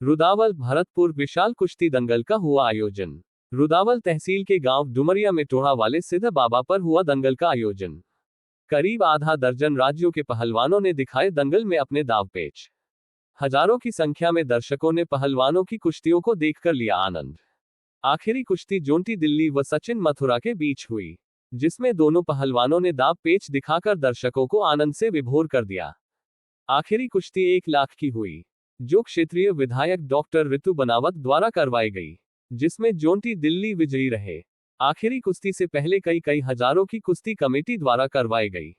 रुदावल भरतपुर विशाल कुश्ती दंगल का हुआ आयोजन। रुदावल तहसील के गांव डुमरिया में टोहा वाले सिद्ध बाबा पर हुआ दंगल का आयोजन। करीब आधा दर्जन राज्यों के पहलवानों ने दिखाए दंगल में अपने दाव पेच। हजारों की संख्या में दर्शकों ने पहलवानों की कुश्तियों को देखकर लिया आनंद। आखिरी कुश्ती जोंटी दिल्ली व सचिन मथुरा के बीच हुई, जिसमें दोनों पहलवानों ने दाव पेच दिखाकर दर्शकों को आनंद से विभोर कर दिया। आखिरी कुश्ती 1 लाख की हुई, जो क्षेत्रीय विधायक डॉक्टर रितु बनावत द्वारा करवाई गई, जिसमें जोंटी दिल्ली विजयी रहे। आखिरी कुश्ती से पहले कई हजारों की कुश्ती कमेटी द्वारा करवाई गई,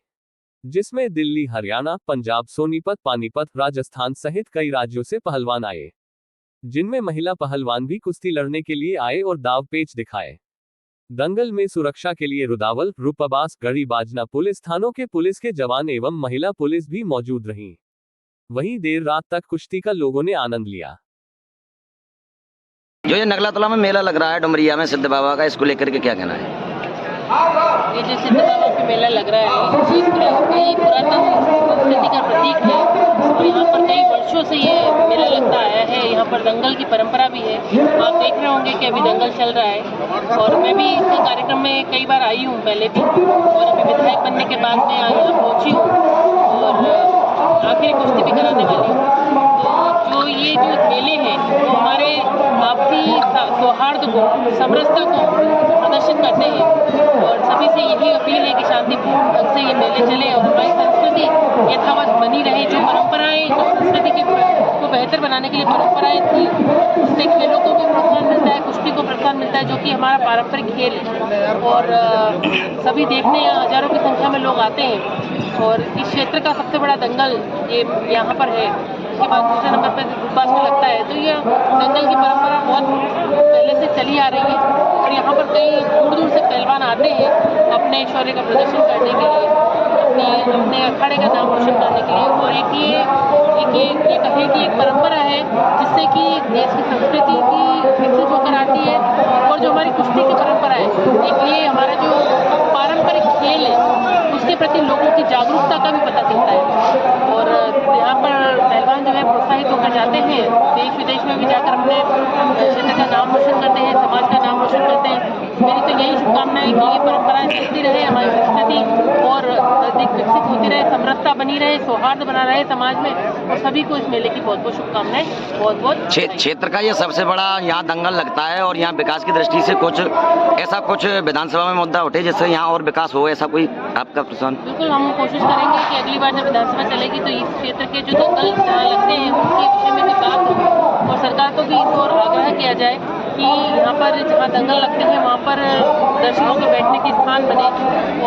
जिसमें दिल्ली, हरियाणा, पंजाब, सोनीपत, पानीपत, राजस्थान सहित कई राज्यों से पहलवान आए, जिनमें महिला पहलवान भी कुश्ती लड़ने के लिए आए और दाव पेच दिखाए। दंगल में सुरक्षा के लिए रुदावल, रूपबास, गढ़ी बाजना पुलिस थानों के पुलिस के जवान एवं महिला पुलिस भी मौजूद रहीं। वहीं देर रात तक कुश्ती का लोगों ने आनंद लिया। जो ये नगला तला में मेला लग रहा है डुमरिया में सिद्ध बाबा का, इसको लेकर के क्या कहना है? ये जो सिद्ध बाबा का मेला लग रहा है, ये पुरातन संस्कृति का प्रतीक है और यहाँ पर कई वर्षों से ये मेला लगता आया है। यहाँ पर दंगल की परंपरा भी है। आप देख रहे होंगे कि अभी दंगल चल रहा है और मैं भी इस कार्यक्रम में कई बार आई हूँ पहले भी, और अभी विधायक बनने के बाद में यहाँ पहुँची हूँ और आखिरी कुश्ती भी कराने वाली हूँ। तो जो ये जो मेले हैं वो हमारे आपसी सौहार्द को, समरसता को प्रदर्शित करते हैं और सभी से यही अपील है कि शांतिपूर्ण ढंग से ये मेले चले और हमारी संस्कृति यथावत बनी रहे। जो परंपराएं संस्कृति को बेहतर बनाने के लिए परंपराएं थी, उससे खेलों को भी प्रोत्साहन मिलता है, कुश्ती को प्रोत्साहन मिलता है, जो कि हमारा पारंपरिक खेल है। और सभी देखने हजारों की संख्या में लोग आते हैं और इस क्षेत्र का सबसे बड़ा दंगल ये यहाँ पर है। उसके बाद दूसरे नंबर पर रूपबास में लगता है। तो यह दंगल की परंपरा बहुत पहले से चली आ रही है और यहाँ पर कई दूर दूर से पहलवान आते हैं अपने शौर्य का प्रदर्शन करने के लिए, अपने अखाड़े का नाम रोशन करने के लिए। और ये कहे कि एक परंपरा है जिससे कि देश की संस्कृति की विकसित होकर आती है और जो हमारी कुश्ती की परंपरा है, एक ये हमारा जो पारंपरिक खेल है उसके प्रति लोगों की जागरूकता का भी पता चलता है। और यहाँ पर पहलवान जो है प्रोत्साहित होकर जाते हैं, देश विदेश में भी जाकर अपने क्षेत्र का नाम रोशन करते हैं, समाज का नाम रोशन करते हैं। मेरी तो यही शुभकामना है कि ये परंपराएं चलती रहे, हमारी संस्कृति और अधिक विकसित होती रहे, समरसता बनी रहे, सौहार्द बना रहे समाज में। और सभी को इस मेले की बहुत बहुत शुभकामनाएं। बहुत क्षेत्र का ये सबसे बड़ा यहाँ दंगल लगता है और यहाँ विकास की दृष्टि से कुछ विधानसभा में मुद्दा उठे जिससे यहाँ और विकास हो, ऐसा कोई आपका प्रश्न? बिल्कुल, हम कोशिश करेंगे कि अगली बार जब विधानसभा चलेगी तो इस क्षेत्र के जो दंगल जहाँ लगते हैं उनके विषय में भी बात हो और सरकार को भी इस ओर आग्रह किया जाए कि यहाँ पर जहाँ दंगल लगते हैं वहाँ पर दर्शकों के बैठने के स्थान बने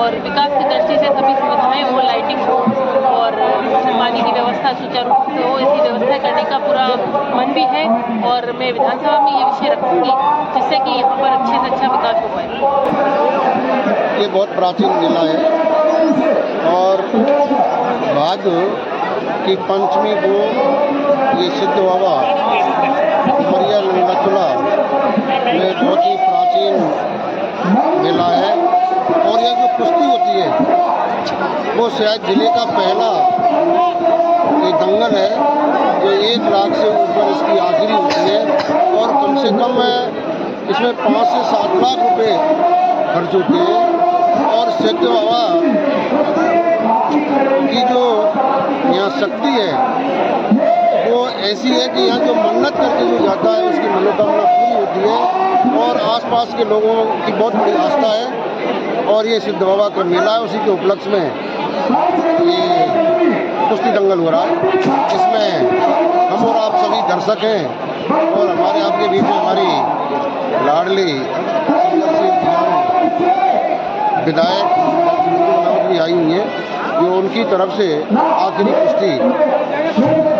और विकास की दृष्टि से सभी सुविधाएं हो, लाइटिंग हो और पानी की व्यवस्था सुचारू रूप से हो। ऐसी व्यवस्था करने का पूरा मन भी है और मैं विधानसभा में ये विषय रखूंगी जिससे कि यहाँ पर अच्छे से अच्छा विकास हो पाए। ये बहुत प्राचीन मेला है और भाद्र की पंचमी को ये सिद्ध बाबा डुमरिया नंगला में बहुत ही प्राचीन मेला है। और यह जो कुश्ती होती है वो शायद जिले का पहला ये दंगल है जो 1 लाख से ऊपर इसकी आखिरी होती है और कम से कम इसमें 5 से 7 लाख रुपए खर्च होते हैं। और सिद्ध बाबा की जो यहाँ शक्ति है वो ऐसी है कि यहाँ जो मन्नत करके जो जाता है उसकी मनोकामना पूरी होती है और आसपास के लोगों की बहुत बड़ी आस्था है। और ये सिद्ध बाबा का मेला है, उसी के उपलक्ष्य में ये कुश्ती दंगल हो रहा है, जिसमें हम और आप सभी दर्शक हैं और हमारे आपके बीच में हमारी लाडली विधायक भी आई हुई है, जो उनकी तरफ से आखिरी कुश्ती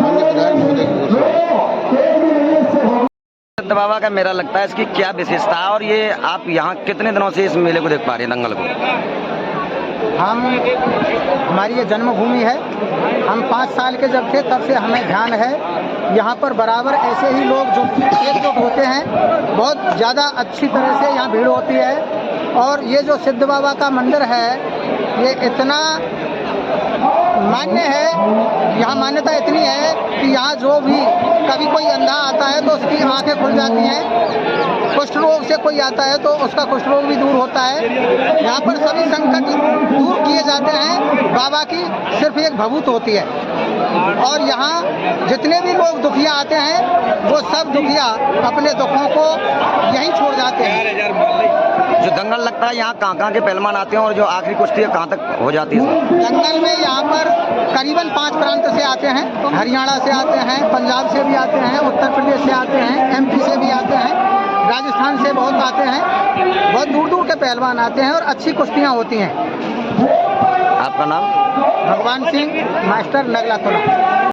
माननीय विधायक महोदय की ओर से। सिद्ध बाबा का मेला लगता है, इसकी क्या विशेषता है और ये आप यहाँ कितने दिनों से इस मेले को देख पा रहे हैं, दंगल को? हमारी ये जन्मभूमि है। हम 5 साल के जब थे तब से हमें ध्यान है। यहाँ पर बराबर ऐसे ही लोग जो एकजुट होते हैं, बहुत ज़्यादा अच्छी तरह से यहाँ भीड़ होती है। और ये जो सिद्ध बाबा का मंदिर है ये इतना मान्य है, यहाँ मान्यता इतनी है कि यहाँ जो भी कभी कोई अंधा आता है तो उसकी आंखें खुल जाती हैं, कुष्ठ रोग से कोई आता है तो उसका कुष्ठ रोग भी दूर होता है। यहाँ पर सभी संकट दूर किए जाते हैं। बाबा की सिर्फ एक भभूत होती है और यहाँ जितने भी लोग दुखिया आते हैं वो सब दुखिया अपने दुखों को यहीं छोड़ जाते हैं। जो दंगल लगता है यहाँ कहाँ के पहलवान आते हैं और जो आखिरी कुश्ती है कहाँ तक हो जाती है? दंगल में यहाँ पर करीबन 5 प्रांत से आते हैं, हरियाणा से आते हैं, पंजाब से भी आते हैं, उत्तर प्रदेश से आते हैं, MP से भी आते हैं, राजस्थान से बहुत आते हैं, बहुत दूर दूर के पहलवान आते हैं और अच्छी कुश्तियाँ होती हैं। आपका नाम? भगवान सिंह, मास्टर नगला तोला।